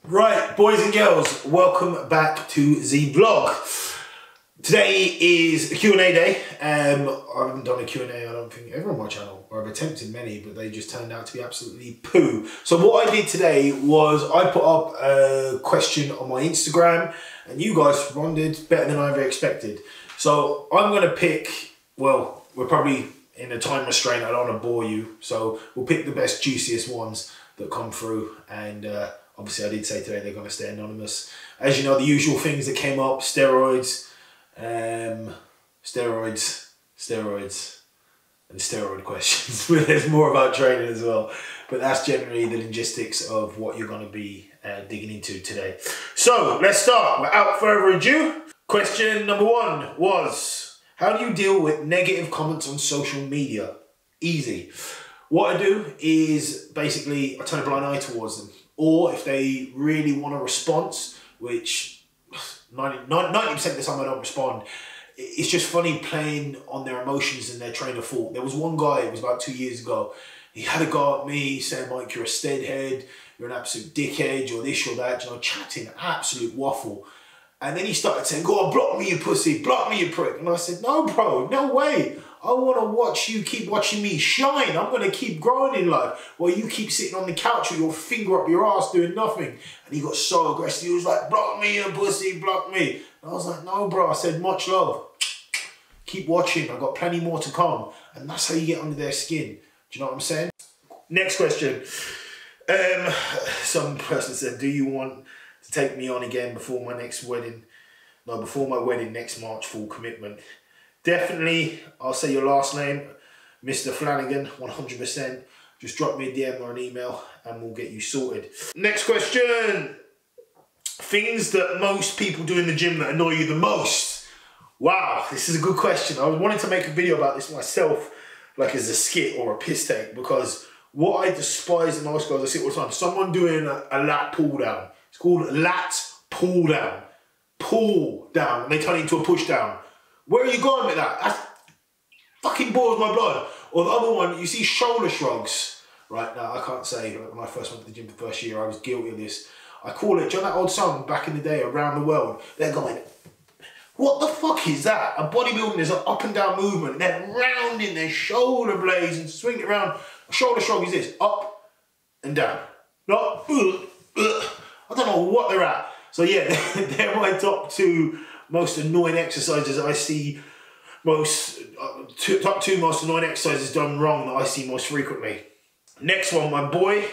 Right, boys and girls, welcome back to the vlog. Today is a Q&A day. I haven't done a Q&A, I don't think, ever on my channel, or I've attempted many, but they just turned out to be absolutely poo. So what I did today was I put up a question on my Instagram, and you guys responded better than I ever expected. So I'm going to pick, well, we're probably in a time restraint, I don't want to bore you, so we'll pick the best, juiciest ones that come through, and obviously I did say today they're going to stay anonymous. As you know, the usual things that came up, steroids, and steroid questions. There's more about training as well, but that's generally the logistics of what you're going to be digging into today. So let's start. Without further ado, question number one was, how do you deal with negative comments on social media? Easy. What I do is basically I turn a blind eye towards them, or if they really want a response, which 90% of the time I don't respond, it's just funny playing on their emotions and their train of thought. There was one guy, it was about 2 years ago, he had a go at me saying, Mike, you're a steadhead, you're an absolute dickhead, you're this, you're that, you know, chatting absolute waffle. And then he started saying, go on, block me, you pussy, block me, you prick. And I said, no, bro, no way. I want to watch you keep watching me shine. I'm going to keep growing in life while you keep sitting on the couch with your finger up your ass doing nothing. And he got so aggressive. He was like, block me, you pussy, block me. And I was like, no, bro. I said, much love. Keep watching. I've got plenty more to come. And that's how you get under their skin. Do you know what I'm saying? Next question. Some person said, do you want to take me on again before my next wedding? No, before my wedding next March, full commitment. Definitely, I'll say your last name, Mr. Flanagan, 100%. Just drop me a DM or an email and we'll get you sorted. Next question. Things that most people do in the gym that annoy you the most. Wow, this is a good question. I was wanting to make a video about this myself, like as a skit or a piss take, because what I despise the most, guys, I see it all the time. Someone doing a lat pull down. It's called lat pull down. Pull down, and they turn it into a push down. Where are you going with that? That fucking boils my blood. Or the other one, you see shoulder shrugs. Right, now I can't say, like, when I first went to the gym the first year, I was guilty of this. I call it, do you know that old song back in the day, Around the World? They're going, what the fuck is that? A bodybuilding is an up and down movement. They're rounding their shoulder blades and swinging it around. A shoulder shrug is this, up and down. Not, I don't know what they're at. So yeah, they're my top two most annoying exercises I see top two most annoying exercises done wrong that I see most frequently. Next one, my boy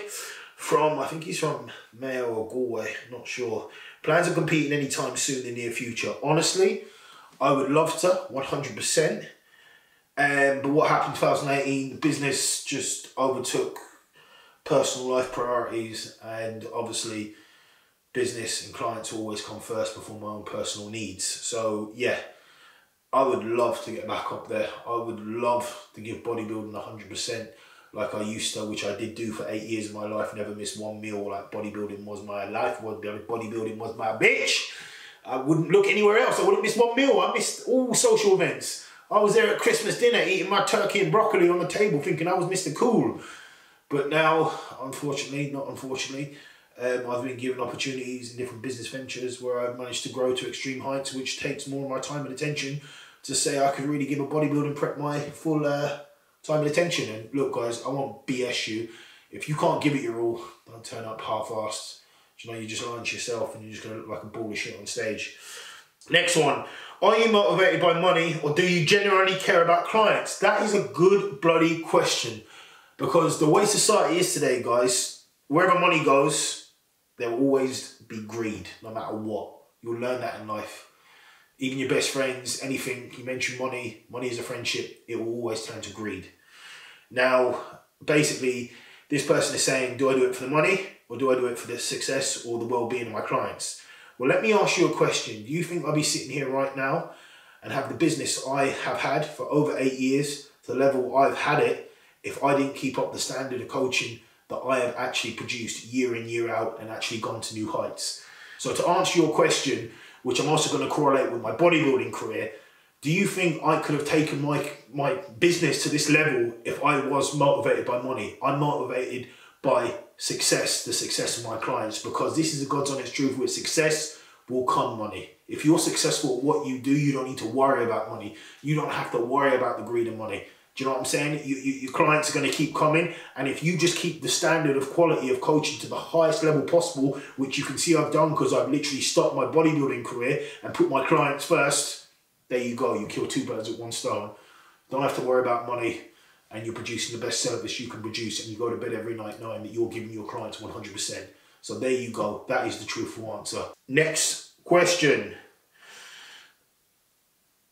from, I think he's from Mayo or Galway, not sure. Plans on competing anytime soon in the near future. Honestly, I would love to, 100%. But what happened in 2018, the business just overtook personal life priorities, and obviously business and clients always come first before my own personal needs. So yeah, I would love to get back up there. I would love to give bodybuilding 100% like I used to, which I did do for 8 years of my life. Never missed one meal. Like, bodybuilding was my life. Bodybuilding was my bitch. I wouldn't look anywhere else. I wouldn't miss one meal. I missed all social events. I was there at Christmas dinner eating my turkey and broccoli on the table thinking I was Mr. Cool. But now, unfortunately, not unfortunately, I've been given opportunities in different business ventures where I've managed to grow to extreme heights, which takes more of my time and attention to say I could really give a bodybuilding prep my full time and attention. And look, guys, I won't BS you. If you can't give it your all, don't turn up half-assed. You know, you're just lying to yourself and you're just going to look like a ball of shit on stage. Next one. Are you motivated by money, or do you genuinely care about clients? That is a good bloody question, because the way society is today, guys, wherever money goes, there will always be greed, no matter what. You'll learn that in life. Even your best friends, anything, you mention money, money is a friendship, it will always turn to greed. Now, basically, this person is saying, do I do it for the money, or do I do it for the success or the well-being of my clients? Well, let me ask you a question. Do you think I'll be sitting here right now and have the business I have had for over 8 years, to the level I've had it, if I didn't keep up the standard of coaching that I have actually produced year in, year out, and actually gone to new heights? So to answer your question, which I'm also going to correlate with my bodybuilding career, do you think I could have taken my business to this level if I was motivated by money? I'm motivated by the success of my clients, because this is a God's honest truth. With success will come money. If you're successful at what you do, you don't need to worry about money. You don't have to worry about the greed of money. Do you know what I'm saying? Your clients are going to keep coming, and if you just keep the standard of quality of coaching to the highest level possible, which you can see I've done because I've literally stopped my bodybuilding career and put my clients first, there you go. You kill two birds with one stone. Don't have to worry about money, and you're producing the best service you can produce, and you go to bed every night knowing that you're giving your clients 100%. So there you go. That is the truthful answer. Next question.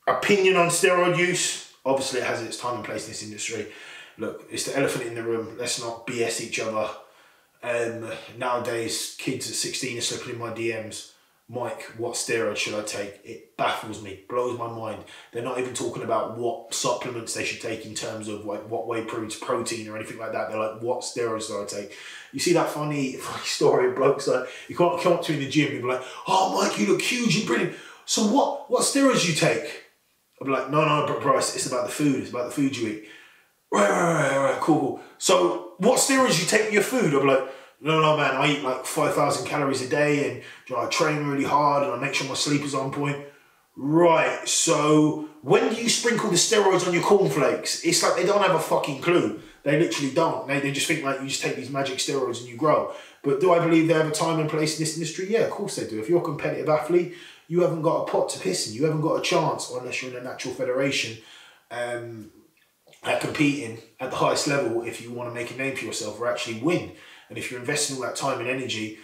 Opinion on steroid use. Obviously, it has its time and place in this industry. Look, it's the elephant in the room. Let's not BS each other. Nowadays, kids at 16 are slipping in my DMs. Mike, what steroids should I take? It baffles me, blows my mind. They're not even talking about what supplements they should take in terms of like what whey protein or anything like that. They're like, what steroids do I take? You see that funny story of blokes like, you can't come up to me in the gym and be like, oh Mike, you look huge, you're brilliant. So what steroids you take? I'll be like, no, bro, it's about the food. It's about the food you eat. Right, cool. So what steroids you take in your food? I'll be like, no, man, I eat like 5,000 calories a day, and you know, I train really hard, and I make sure my sleep is on point. Right, so when do you sprinkle the steroids on your cornflakes? It's like they don't have a fucking clue. They literally don't. They just think like you just take these magic steroids and you grow. But do I believe they have a time and place in this industry? Yeah, of course they do. If you're a competitive athlete, you haven't got a pot to piss in. You haven't got a chance, unless you're in a natural federation, at competing at the highest level if you want to make a name for yourself or actually win. And if you're investing all that time and energy,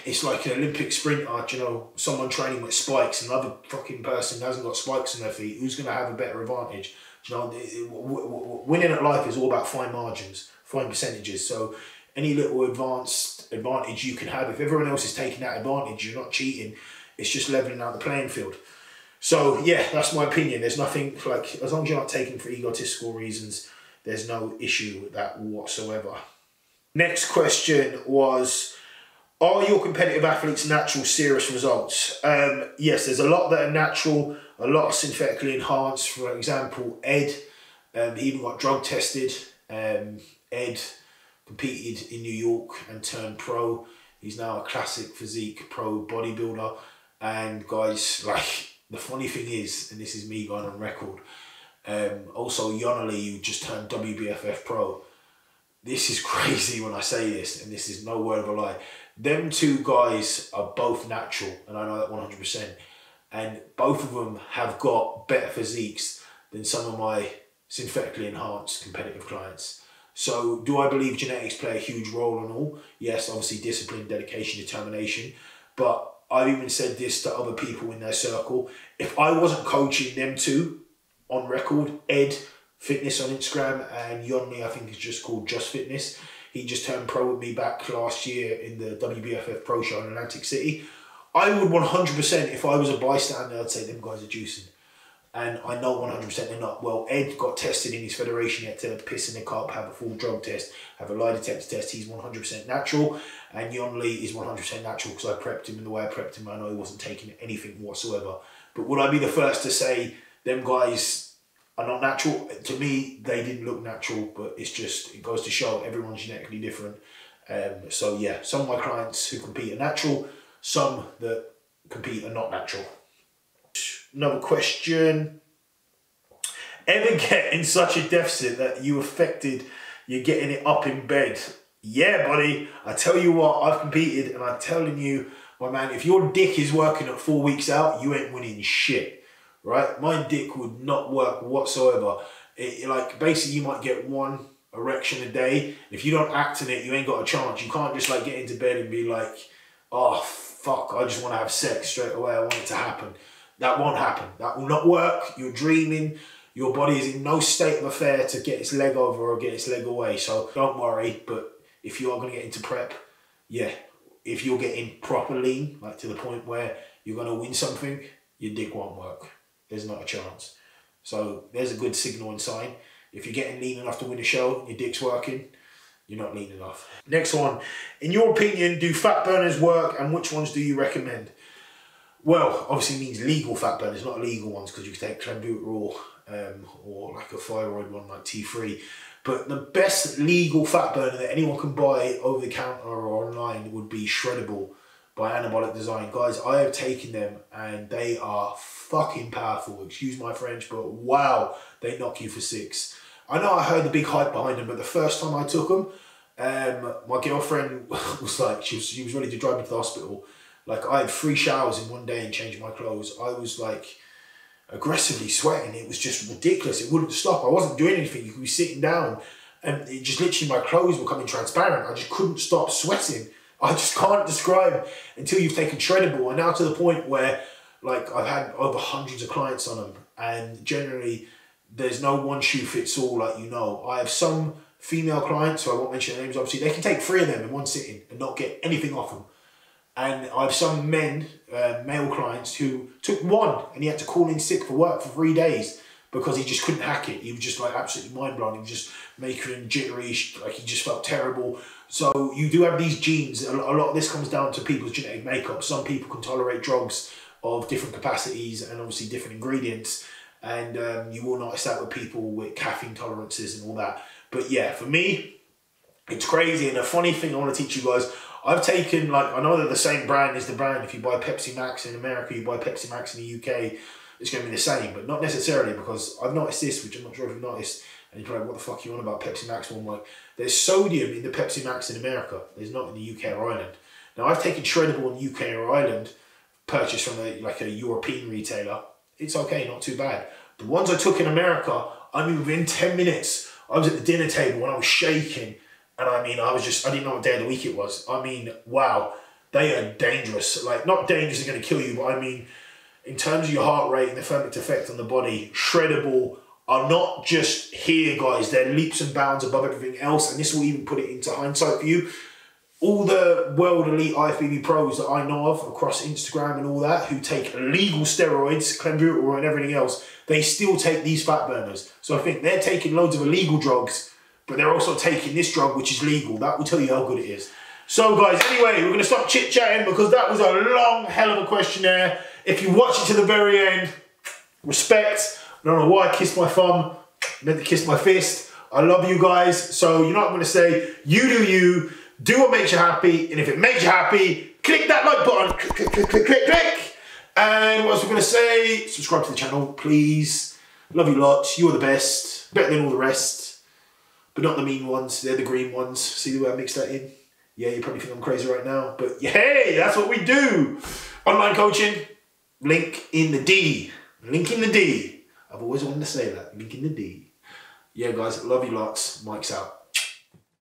it's like an Olympic sprinter, you know, someone training with spikes, another fucking person who hasn't got spikes on their feet, who's going to have a better advantage? You know, winning at life is all about fine margins, fine percentages. So any little advantage you can have, if everyone else is taking that advantage, you're not cheating, it's just leveling out the playing field. So yeah, that's my opinion. There's nothing like, as long as you're not taking for egotistical reasons, there's no issue with that whatsoever. Next question was, are your competitive athletes natural serious results? Yes, there's a lot that are natural, a lot are synthetically enhanced. For example, Ed, he even got drug tested. Ed competed in New York and turned pro. He's now a classic physique pro bodybuilder. And guys, like, the funny thing is, and this is me going on record, also Yonali, who just turned WBFF pro. This is crazy when I say this, and this is no word of a lie. Them two guys are both natural, and I know that 100%. And both of them have got better physiques than some of my synthetically enhanced competitive clients. So do I believe genetics play a huge role in all? Yes, obviously discipline, dedication, determination. But I've even said this to other people in their circle. If I wasn't coaching them two on record, Ed Fitness on Instagram, and Yonli, I think is just called Just Fitness. He just turned pro with me back last year in the WBFF Pro Show in Atlantic City. I would 100%, if I was a bystander, I'd say them guys are juicing. And I know 100% they're not. Well, Ed got tested in his federation. He had to piss in the cup, have a full drug test, have a lie detector test. He's 100% natural. And Yonli is 100% natural because I prepped him in the way I prepped him. I know he wasn't taking anything whatsoever. But would I be the first to say them guys are not natural? To me, they didn't look natural, but it's just, it goes to show everyone's genetically different. So yeah, some of my clients who compete are natural, some that compete are not natural. Another question. Ever get in such a deficit that you affected you're getting it up in bed? Yeah, buddy. I tell you what, I've competed, and I'm telling you, my man, if your dick is working at 4 weeks out, you ain't winning shit. Right? My dick would not work whatsoever. Like, basically, you might get one erection a day. If you don't act in it, you ain't got a chance. You can't just, like, get into bed and be like, oh, fuck, I just want to have sex straight away. I want it to happen. That won't happen. That will not work. You're dreaming. Your body is in no state of affair to get its leg over or get its leg away. So don't worry. But if you are going to get into prep, yeah, if you're getting proper lean, like to the point where you're going to win something, your dick won't work. There's not a chance. So there's a good signal and sign. If you're getting lean enough to win a show, your dick's working, you're not lean enough. Next one. In your opinion, do fat burners work, and which ones do you recommend? Well, obviously it means legal fat burners, not illegal ones, because you can take clenbuterol or like a thyroid one like T3. But the best legal fat burner that anyone can buy over the counter or online would be Shreddable by Anabolic Design. Guys, I have taken them and they are fucking powerful. Excuse my French, but wow, they knock you for 6. I know I heard the big hype behind them, but the first time I took them, my girlfriend was like, she was ready to drive me to the hospital. Like, I had 3 showers in one day and changed my clothes. I was like aggressively sweating. It was just ridiculous. It wouldn't stop. I wasn't doing anything. You could be sitting down and it just literally, my clothes were becoming transparent. I just couldn't stop sweating. I just can't describe until you've taken Shreddable. And now to the point where, like, I've had over hundreds of clients on them, and generally there's no one shoe fits all, like, you know. I have some female clients, who I won't mention their names, obviously, they can take 3 of them in one sitting and not get anything off them. And I have some men, male clients, who took 1 and he had to call in sick for work for 3 days because he just couldn't hack it. He was just like absolutely mind blown. He was just making him jittery, like he just felt terrible. So you do have these genes. A lot of this comes down to people's genetic makeup. Some people can tolerate drugs of different capacities and obviously different ingredients. And you will notice that with people with caffeine tolerances and all that. But yeah, for me, it's crazy. And the funny thing I want to teach you guys, I've taken, like, I know that the same brand is the brand. If you buy Pepsi Max in America, you buy Pepsi Max in the UK, it's going to be the same. But not necessarily, because I've noticed this, which I'm not sure if you've noticed. And you're probably like, what the fuck are you on about Pepsi Max? Well, I'm like, there's sodium in the Pepsi Max in America. There's not in the UK or Ireland. Now, I've taken Shreddable in the UK or Ireland, purchased from a European retailer. It's okay, not too bad. The ones I took in America, I mean, within 10 minutes, I was at the dinner table and I was shaking. And I mean, I didn't know what day of the week it was. I mean, wow, they are dangerous. Like, not dangerous, they're going to kill you, but I mean, in terms of your heart rate and the thermic effect on the body, Shreddable are not just here, guys. They're leaps and bounds above everything else. And this will even put it into hindsight for you. All the world elite IFBB pros that I know of across Instagram and all that, who take illegal steroids, clenbuterol and everything else, they still take these fat burners. So I think they're taking loads of illegal drugs, but they're also taking this drug, which is legal. That will tell you how good it is. So guys, anyway, we're going to stop chit-chatting because that was a long hell of a questionnaire. If you watch it to the very end, respect. I don't know why I kissed my thumb. I meant to kiss my fist. I love you guys. So you know what I'm going to say. You do you. Do what makes you happy. And if it makes you happy, click that like button. Click, click, click, click, click, click. And what else we're going to say? Subscribe to the channel, please. Love you lots. You are the best. Better than all the rest. But not the mean ones. They're the green ones. See the way I mixed that in? Yeah, you probably think I'm crazy right now. But yeah, hey, that's what we do. Online coaching. Link in the D. Link in the D. I've always wanted to say that. Link in the D. Yeah, guys, love you lots. Mike's out.